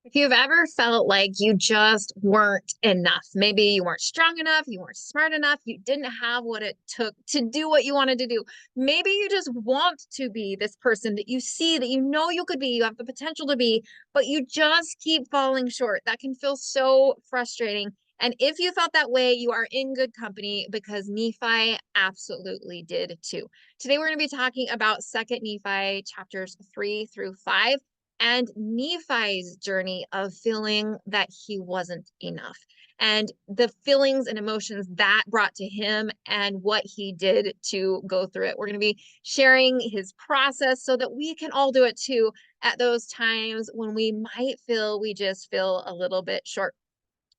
If you've ever felt like you just weren't enough, maybe you weren't strong enough, you weren't smart enough, you didn't have what it took to do what you wanted to do. Maybe you just want to be this person that you see that you know you could be, you have the potential to be, but you just keep falling short. That can feel so frustrating. And if you felt that way, you are in good company because Nephi absolutely did too. Today, we're going to be talking about Second Nephi chapters 3 through 5 and Nephi's journey of feeling that he wasn't enough and the feelings and emotions that brought to him and what he did to go through it. We're going to be sharing his process so that we can all do it too at those times when we might feel we just feel a little bit short.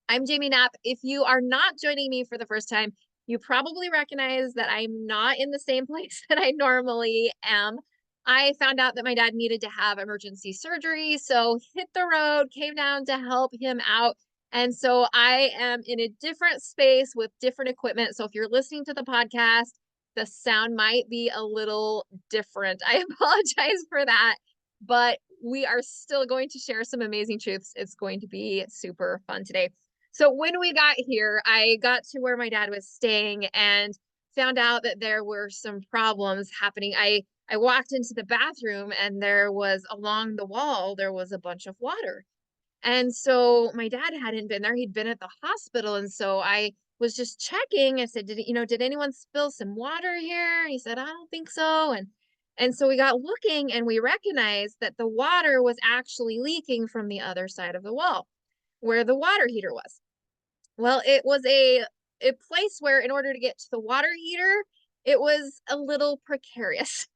I'm Jamie Knapp. If you are not joining me for the first time, you probably recognize that I'm not in the same place that I normally am. I found out that my dad needed to have emergency surgery, so hit the road, came down to help him out. And so I am in a different space with different equipment. So if you're listening to the podcast, the sound might be a little different. I apologize for that, but we are still going to share some amazing truths. It's going to be super fun today. So when we got here, I got to where my dad was staying and found out that there were some problems happening. I walked into the bathroom and there was along the wall, there was a bunch of water. And so my dad hadn't been there. He'd been at the hospital. And so I was just checking. I said, did anyone spill some water here? And he said, I don't think so. And so we got looking and we recognized that the water was actually leaking from the other side of the wall where the water heater was. Well, it was a place where in order to get to the water heater, it was a little precarious.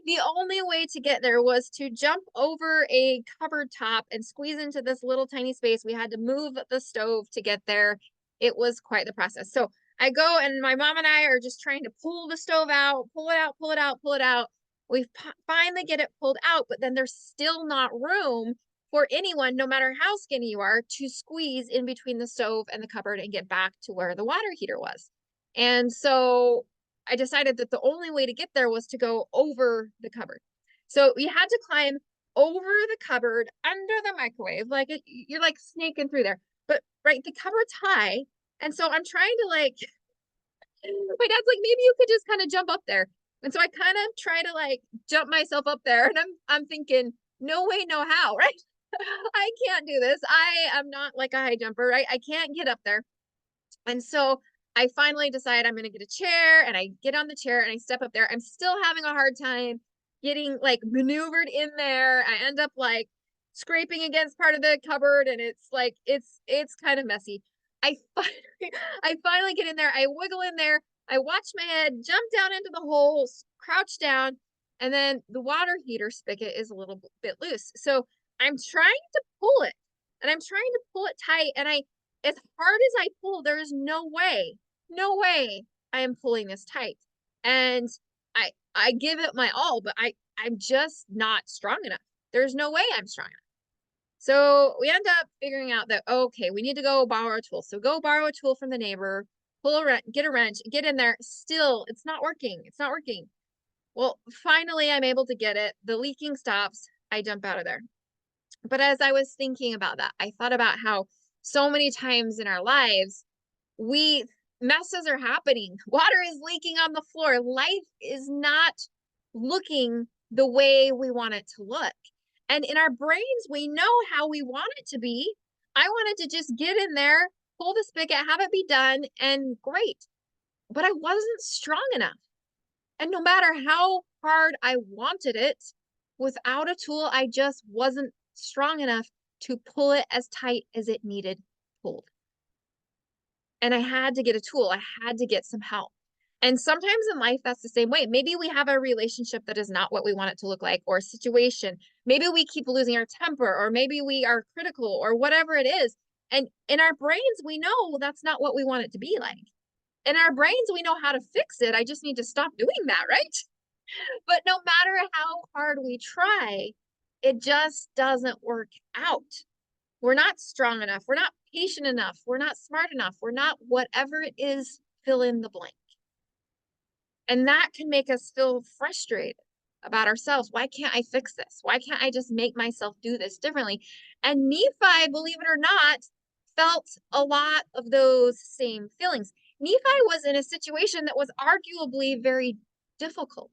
The only way to get there was to jump over a cupboard top and squeeze into this little tiny space. We had to move the stove to get there. It was quite the process. So I go and my mom and I are just trying to pull the stove out, pull it out, pull it out, pull it out. We finally get it pulled out, but then there's still not room for anyone, no matter how skinny you are, to squeeze in between the stove and the cupboard and get back to where the water heater was. And so I decided that the only way to get there was to go over the cupboard. So you had to climb over the cupboard under the microwave, you're like snaking through there. But right, the cupboard's high. And so I'm trying to my dad's like, maybe you could just kind of jump up there. And so I kind of try to jump myself up there. And I'm thinking, no way, no how, right? I can't do this. I am not like a high jumper, right? I can't get up there. And so I finally decide I'm going to get a chair and I get on the chair and I step up there. I'm still having a hard time getting maneuvered in there. I end up scraping against part of the cupboard and it's kind of messy. I finally, I finally get in there. I wiggle in there. I watch my head jump down into the hole, crouch down, and then the water heater spigot is a little bit loose. So I'm trying to pull it and I'm trying to pull it tight. And as hard as I pull, there's no way I am pulling this tight. And I give it my all, but I'm just not strong enough. There's no way I'm strong enough. So we end up figuring out that, okay, we need to go borrow a tool. So go borrow a tool from the neighbor, get a wrench, get in there. Still, it's not working. It's not working. Well, finally, I'm able to get it. The leaking stops. I jump out of there. But as I was thinking about that, I thought about how so many times in our lives, we messes are happening. Water is leaking on the floor. Life is not looking the way we want it to look. And in our brains, we know how we want it to be. I wanted to just get in there, pull the spigot, have it be done, and great. But I wasn't strong enough. And no matter how hard I wanted it, without a tool, I just wasn't strong enough to pull it as tight as it needed pulled. And I had to get a tool. I had to get some help. And sometimes in life, that's the same way. Maybe we have a relationship that is not what we want it to look like, or a situation. Maybe we keep losing our temper, or maybe we are critical, or whatever it is. And in our brains, we know that's not what we want it to be like. In our brains, we know how to fix it. I just need to stop doing that, right? But no matter how hard we try, it just doesn't work out. We're not strong enough. We're not patient enough. We're not smart enough. We're not whatever it is, fill in the blank. And that can make us feel frustrated. about ourselves. Why can't I fix this? Why can't I just make myself do this differently? And Nephi, believe it or not, felt a lot of those same feelings. Nephi was in a situation that was arguably very difficult,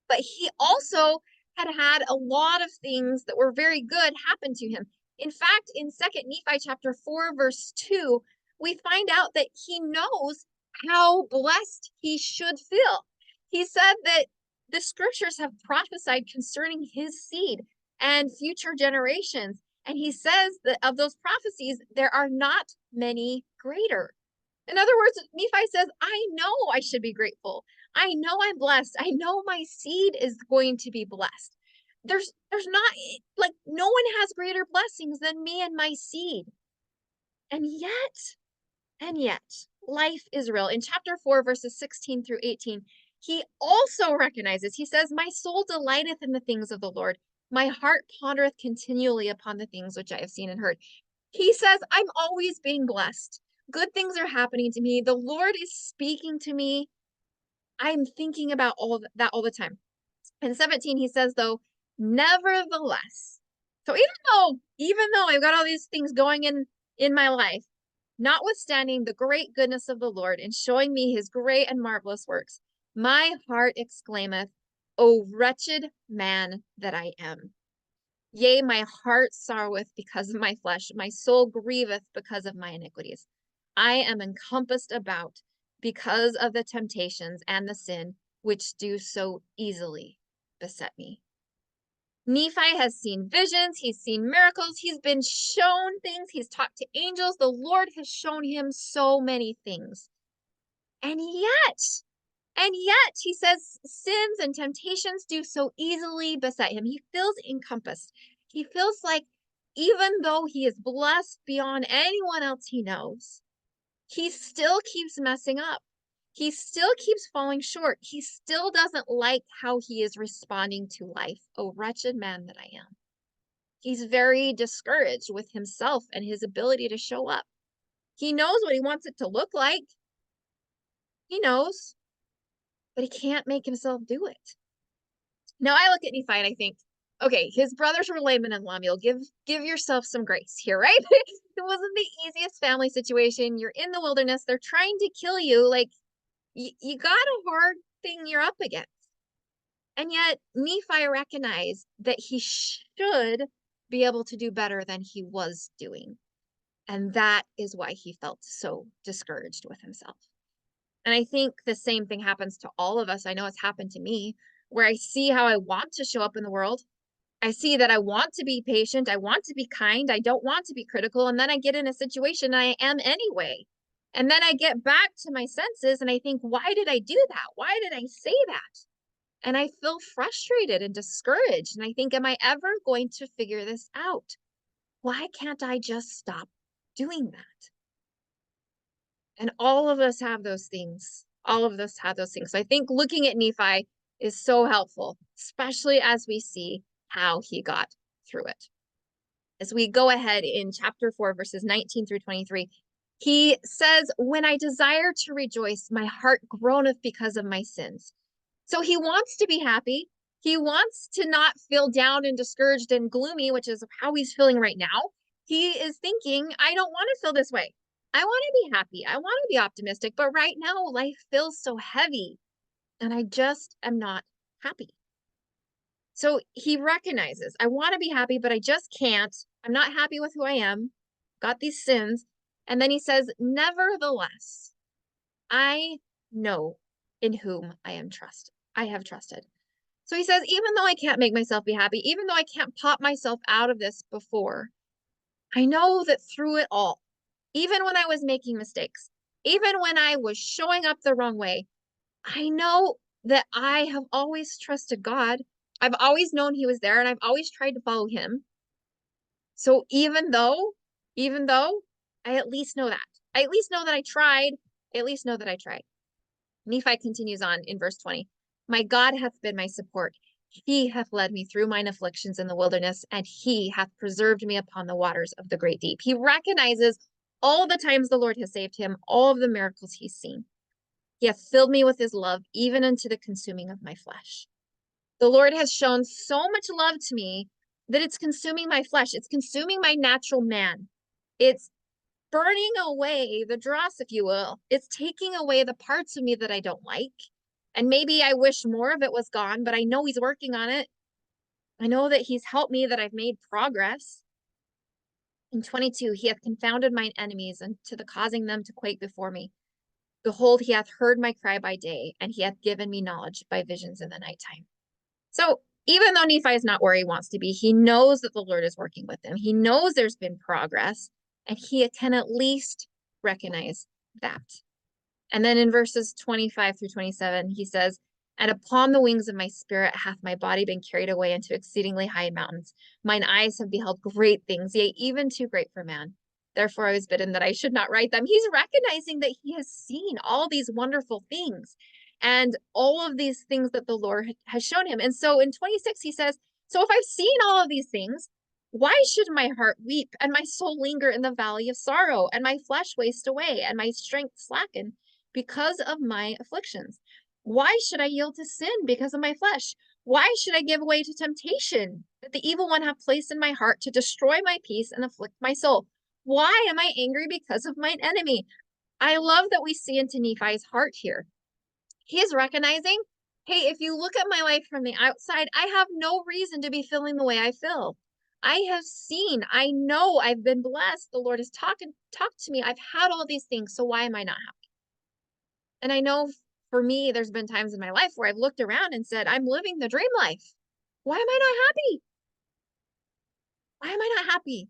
but he also had had a lot of things that were very good happen to him. In fact, in 2nd Nephi chapter 4, verse 2, we find out that he knows how blessed he should feel. He said that the scriptures have prophesied concerning his seed and future generations. And he says that of those prophecies, there are not many greater. In other words, Nephi says, I know I should be grateful. I know I'm blessed. I know my seed is going to be blessed. There's not, like, no one has greater blessings than me and my seed. And yet, life is real. In chapter 4, verses 16 through 18, he also recognizes, he says, my soul delighteth in the things of the Lord. My heart pondereth continually upon the things which I have seen and heard. He says, I'm always being blessed. Good things are happening to me. The Lord is speaking to me. I'm thinking about all that all the time. In 17, he says, though, nevertheless. So even though I've got all these things going in my life, notwithstanding the great goodness of the Lord in showing me his great and marvelous works, my heart exclaimeth, O wretched man that I am. Yea, my heart sorroweth because of my flesh. My soul grieveth because of my iniquities. I am encompassed about because of the temptations and the sin which do so easily beset me. Nephi has seen visions. He's seen miracles. He's been shown things. He's talked to angels. The Lord has shown him so many things. And yet, he says, sins and temptations do so easily beset him. He feels encompassed. He feels like even though he is blessed beyond anyone else he knows, he still keeps messing up. He still keeps falling short. He still doesn't like how he is responding to life. Oh, wretched man that I am. He's very discouraged with himself and his ability to show up. He knows what he wants it to look like. He knows, but he can't make himself do it. Now I look at Nephi and I think, okay, his brothers were Laman and Lemuel. Give yourself some grace here, right? It wasn't the easiest family situation. You're in the wilderness. They're trying to kill you. Like, you got a hard thing you're up against. And yet Nephi recognized that he should be able to do better than he was doing. And that is why he felt so discouraged with himself. And I think the same thing happens to all of us. I know it's happened to me, where I see how I want to show up in the world. I see that I want to be patient. I want to be kind. I don't want to be critical. And then I get in a situation and I am anyway. And then I get back to my senses and I think, why did I do that? Why did I say that? And I feel frustrated and discouraged. And I think, am I ever going to figure this out? Why can't I just stop doing that? And all of us have those things. All of us have those things. So I think looking at Nephi is so helpful, especially as we see how he got through it. As we go ahead in chapter 4, verses 19 through 23, he says, when I desire to rejoice, my heart groaneth because of my sins. So he wants to be happy. He wants to not feel down and discouraged and gloomy, which is how he's feeling right now. He is thinking, I don't want to feel this way. I want to be happy. I want to be optimistic. But right now, life feels so heavy and I just am not happy. So he recognizes, I want to be happy, but I just can't. I'm not happy with who I am. Got these sins. And then he says, nevertheless, I know in whom I have trusted. So he says, even though I can't make myself be happy, even though I can't pop myself out of this before, I know that through it all, even when I was making mistakes, even when I was showing up the wrong way, I know that I have always trusted God. I've always known he was there and I've always tried to follow him. So even though I at least know that. I at least know that I tried. I at least know that I tried. Nephi continues on in verse 20. My God hath been my support. He hath led me through mine afflictions in the wilderness, and he hath preserved me upon the waters of the great deep. He recognizes all the times the Lord has saved him, all of the miracles he's seen. He hath filled me with his love, even unto the consuming of my flesh. The Lord has shown so much love to me that it's consuming my flesh. It's consuming my natural man. It's burning away the dross, if you will. It's taking away the parts of me that I don't like. And maybe I wish more of it was gone, but I know he's working on it. I know that he's helped me, that I've made progress. In 22, he hath confounded mine enemies, and to the causing them to quake before me. Behold, he hath heard my cry by day, and he hath given me knowledge by visions in the nighttime. So even though Nephi is not where he wants to be, he knows that the Lord is working with him. He knows there's been progress, and he can at least recognize that. And then in verses 25 through 27, he says, and upon the wings of my spirit hath my body been carried away into exceedingly high mountains. Mine eyes have beheld great things, yea, even too great for man. Therefore I was bidden that I should not write them. He's recognizing that he has seen all these wonderful things and all of these things that the Lord has shown him. And so in 26, he says, so if I've seen all of these things, why should my heart weep and my soul linger in the valley of sorrow and my flesh waste away and my strength slacken because of my afflictions? Why should I yield to sin because of my flesh? Why should I give way to temptation that the evil one hath placed in my heart to destroy my peace and afflict my soul? Why am I angry because of mine enemy? I love that we see into Nephi's heart here. He is recognizing, hey, if you look at my life from the outside, I have no reason to be feeling the way I feel. I have seen, I know I've been blessed. The Lord has talked to me. I've had all these things. So why am I not happy? And I know for me, there's been times in my life where I've looked around and said, I'm living the dream life. Why am I not happy? Why am I not happy?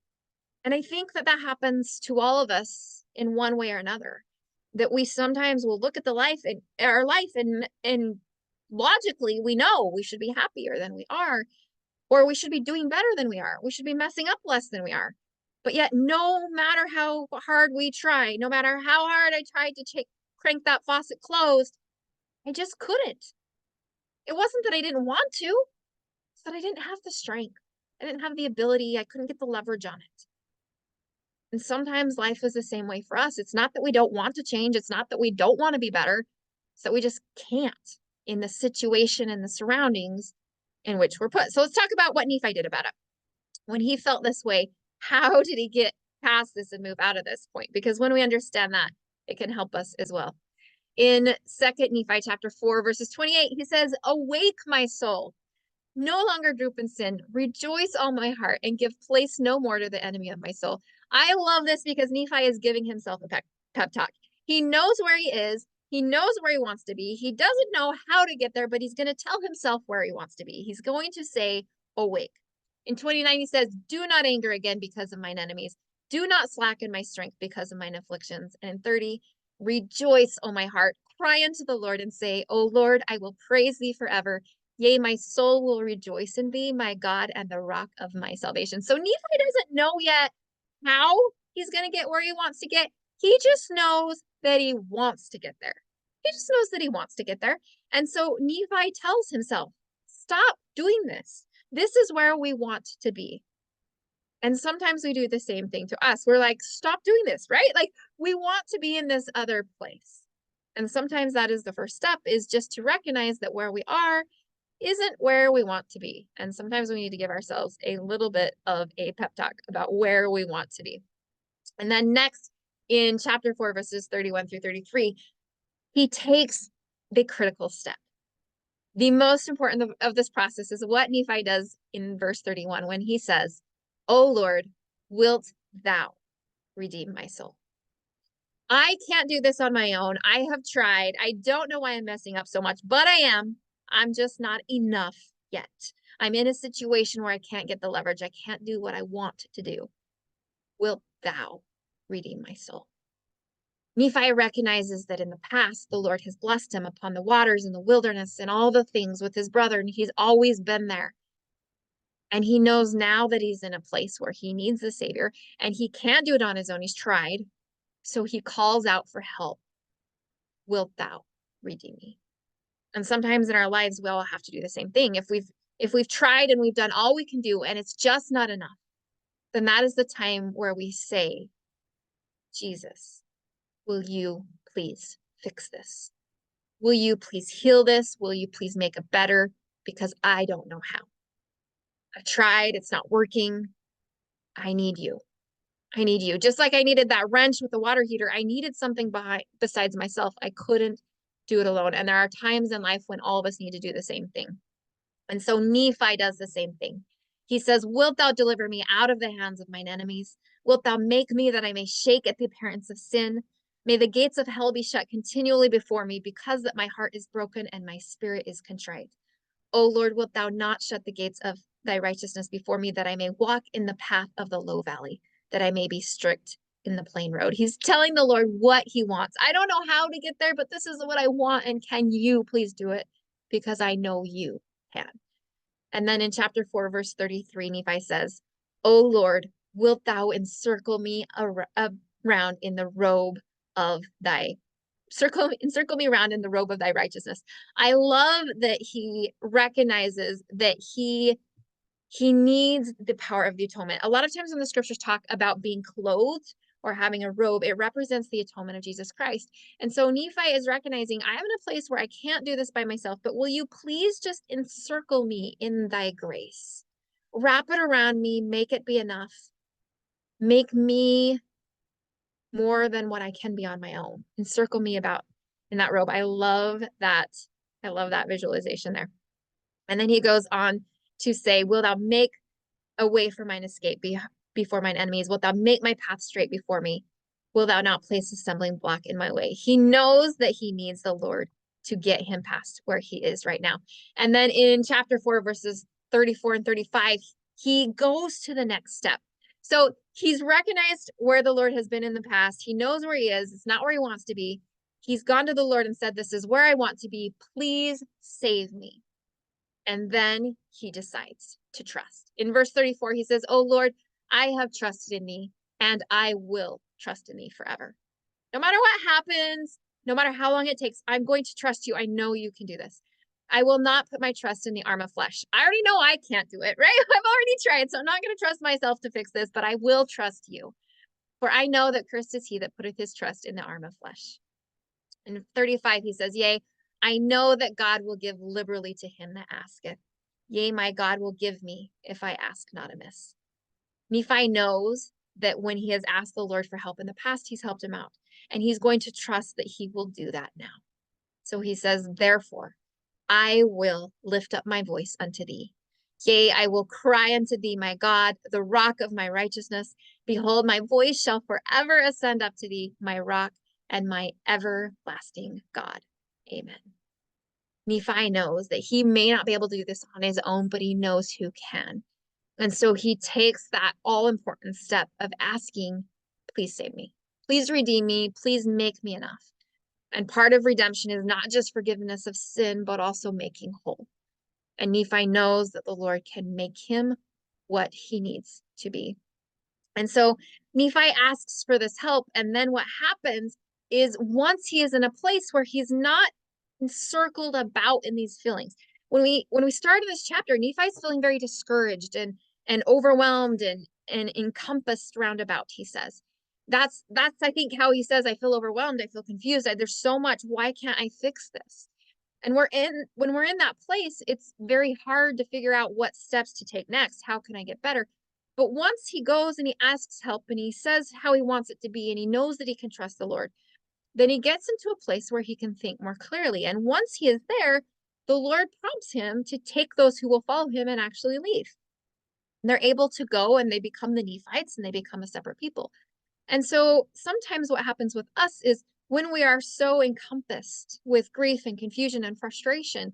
And I think that that happens to all of us in one way or another, that we sometimes will look at the life and our life and logically we know we should be happier than we are, or we should be doing better than we are. We should be messing up less than we are. But yet, no matter how hard we try, no matter how hard I tried to crank that faucet closed, I just couldn't. It wasn't that I didn't want to, it's that I didn't have the strength. I didn't have the ability. I couldn't get the leverage on it. And sometimes life is the same way for us. It's not that we don't want to change. It's not that we don't want to be better. It's that we just can't in the situation and the surroundings in which we're put. So let's talk about what Nephi did about it. When he felt this way, how did he get past this and move out of this point? Because when we understand that, it can help us as well. In 2 Nephi chapter 4, verses 28, he says, awake, my soul. No longer droop in sin. Rejoice, all my heart, and give place no more to the enemy of my soul. I love this because Nephi is giving himself a pep talk. He knows where he is. He knows where he wants to be. He doesn't know how to get there, but he's going to tell himself where he wants to be. He's going to say, awake. In 29, he says, do not anger again because of mine enemies. Do not slacken my strength because of mine afflictions. And in 30, rejoice, O my heart. Cry unto the Lord and say, O Lord, I will praise thee forever. Yea, my soul will rejoice in thee, my God, and the rock of my salvation. So Nephi doesn't know yet how he's going to get where he wants to get. He just knows that he wants to get there. He just knows that he wants to get there. And so Nephi tells himself, stop doing this. This is where we want to be. And sometimes we do the same thing to us. We're like, stop doing this, right? Like we want to be in this other place. And sometimes that is the first step, is just to recognize that where we are isn't where we want to be. And sometimes we need to give ourselves a little bit of a pep talk about where we want to be. And then next in chapter 4, verses 31 through 33, he takes the critical step. The most important of this process is what Nephi does in verse 31 when he says, O Lord, wilt thou redeem my soul? I can't do this on my own. I have tried. I don't know why I'm messing up so much, but I am. I'm just not enough yet. I'm in a situation where I can't get the leverage. I can't do what I want to do. Wilt thou redeem my soul? Nephi recognizes that in the past, the Lord has blessed him upon the waters and the wilderness and all the things with his brother, and he's always been there. And he knows now that he's in a place where he needs the Savior, and he can't do it on his own. He's tried. So he calls out for help. Wilt thou redeem me? And sometimes in our lives, we all have to do the same thing. If we've tried and we've done all we can do and it's just not enough, then that is the time where we say, Jesus, will you please fix this? Will you please heal this? Will you please make it better? because I don't know how. I've tried, it's not working. I need you. I need you. Just like I needed that wrench with the water heater, I needed something besides myself. I couldn't do it alone. And there are times in life when all of us need to do the same thing. And so Nephi does the same thing. He says, wilt thou deliver me out of the hands of mine enemies? Wilt thou make me that I may shake at the appearance of sin? May the gates of hell be shut continually before me, because that my heart is broken and my spirit is contrite. O Lord, wilt thou not shut the gates of thy righteousness before me, that I may walk in the path of the low valley, that I may be strict in the plain road. He's telling the Lord what he wants. I don't know how to get there, but this is what I want. And can you please do it? Because I know you can. And then in chapter 4, verse 33, Nephi says, O Lord, wilt thou encircle me around in the robe of thy encircle me around in the robe of thy righteousness. I love that he recognizes that he needs the power of the atonement. A lot of times when the scriptures talk about being clothed or having a robe, it represents the atonement of Jesus Christ. And so Nephi is recognizing, I am in a place where I can't do this by myself, but will you please just encircle me in thy grace? Wrap it around me, make it be enough. Make me more than what I can be on my own. Encircle me about in that robe. I love that. I love that visualization there. And then he goes on to say, will thou make a way for mine escape before mine enemies? Wilt thou make my path straight before me? Will thou not place a stumbling block in my way? He knows that he needs the Lord to get him past where he is right now. And then in chapter 4, verses 34 and 35, he goes to the next step. So he's recognized where the Lord has been in the past. He knows where he is. It's not where he wants to be. He's gone to the Lord and said, this is where I want to be. Please save me. And then he decides to trust. In verse 34, he says, oh Lord, I have trusted in thee, and I will trust in thee forever. No matter what happens, no matter how long it takes, I'm going to trust you. I know you can do this. I will not put my trust in the arm of flesh. I already know I can't do it, right? I've already tried, so I'm not going to trust myself to fix this, but I will trust you. For I know that cursed is he that putteth his trust in the arm of flesh. In 35, he says, yea, I know that God will give liberally to him that asketh. Yea, my God will give me if I ask not amiss. Nephi knows that when he has asked the Lord for help in the past, he's helped him out. And he's going to trust that he will do that now. So he says, therefore, I will lift up my voice unto thee. Yea, I will cry unto thee, my God, the rock of my righteousness. Behold, my voice shall forever ascend up to thee, my rock and my everlasting God. Amen. Nephi knows that he may not be able to do this on his own, but he knows who can. And so he takes that all-important step of asking, please save me. Please redeem me. Please make me enough. And part of redemption is not just forgiveness of sin, but also making whole. And Nephi knows that the Lord can make him what he needs to be. And so Nephi asks for this help. And then what happens is once he is in a place where he's not encircled about in these feelings. When we started this chapter, Nephi's feeling very discouraged and overwhelmed and encompassed roundabout, he says. That's I think how he says, I feel overwhelmed, I feel confused, there's so much, why can't I fix this? And when we're in that place, it's very hard to figure out what steps to take next. How can I get better? But once he goes and he asks help and he says how he wants it to be, and he knows that he can trust the Lord, then he gets into a place where he can think more clearly. And once he is there, the Lord prompts him to take those who will follow him and actually leave. And they're able to go and they become the Nephites and they become a separate people. And so sometimes what happens with us is when we are so encompassed with grief and confusion and frustration,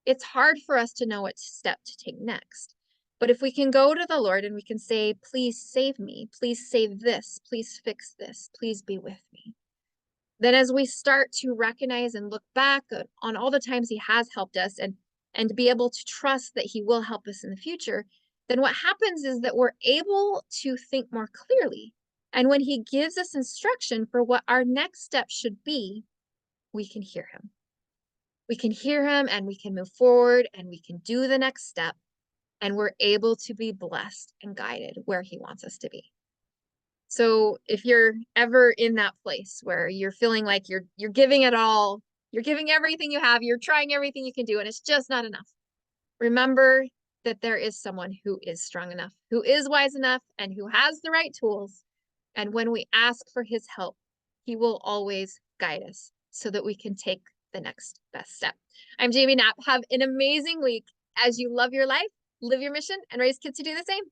it's hard for us to know what step to take next. But if we can go to the Lord and we can say, please save me, please save this, please fix this, please be with me. Then as we start to recognize and look back on all the times he has helped us and to be able to trust that he will help us in the future, then what happens is that we're able to think more clearly. And when he gives us instruction for what our next step should be, we can hear him. We can hear him and we can move forward and we can do the next step. And we're able to be blessed and guided where he wants us to be. So if you're ever in that place where you're feeling like you're giving it all, you're giving everything you have, you're trying everything you can do, and it's just not enough, Remember that there is someone who is strong enough, who is wise enough, and who has the right tools. And when we ask for his help, he will always guide us so that we can take the next best step. I'm Jamie Knapp. Have an amazing week as you love your life, live your mission, and raise kids to do the same.